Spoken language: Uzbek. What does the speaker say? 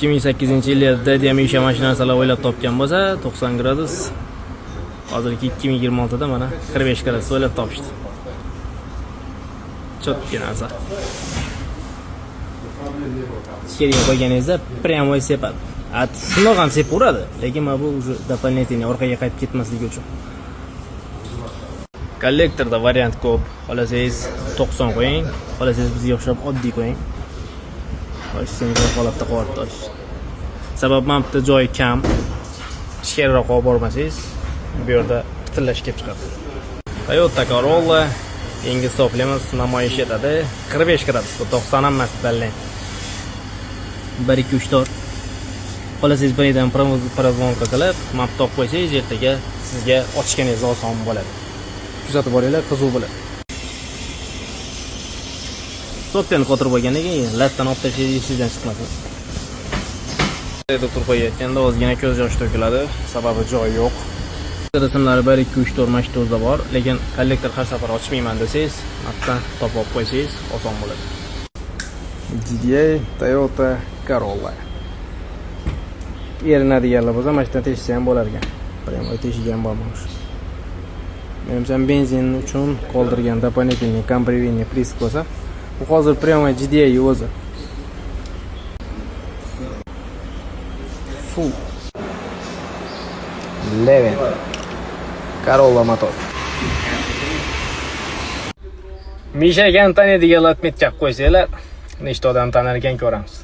2008-yilda Demisha mashinalar o'ylab topgan bo'lsa, 90 gradus. Hozirgi 2026da mana 45 gradus o'ylab topishdi. Chotki narsa. Ichkariga qo'yganingizda pryamoy sepadi. Shundoq ham sepaveradi, lekin mana bu уже дополнительный orqaga qaytib ketmasligi uchun. Kollektorda variant ko'p. Xohlasangiz 90 qo'ying, xohlasangiz bizga o'xshab oddiy qo'ying. Qo'ysangiz holatda qo'yadi. Sabab mana bitta joyi kam. Ichkariroq olib bormasangiz, bu yerda pitirlash kelib chiqadi. Toyota Corolla yangi stoplaymiz, namoyish etadi. 45 gradusda 90 ham emas tanlang. 1 2 3 4. Xohlasangiz biridan prozvonka qilib, map topib qo'ysangiz, ertaga sizga ochganingiz oson bo'ladi. Kuzatib boringlar, qiziq bo'ladi. Stopdan qo'tirib bo'lgandan keyin latdan olib tashlaysiz, esingizdan chiqmasin. Doktor qo'yayotganda ozgina ko'z yosh to'kiladi, sababi joy yo'q. Rasmlari 1 2 3 4 mashinada bor, lekin kollektor har safar ochmayman desangiz, mapdan topib olib qo'ysangiz oson bo'ladi. GDA Toyota Corolla. Erinadiganlar bo'lsa, mashina teshsa ham bo'lar ekan. Prямо teshigan bo'lmoq. Menimcha benzin uchun qoldirgan дополнительный компривение приsk bo'lsa, bu hozir prямо GDA o'zi. Fu. Leven. Corolla motor. Misha ekan taniydiganlar metga qo'ysanglar, nechta odam tanar ekan ko'ramiz.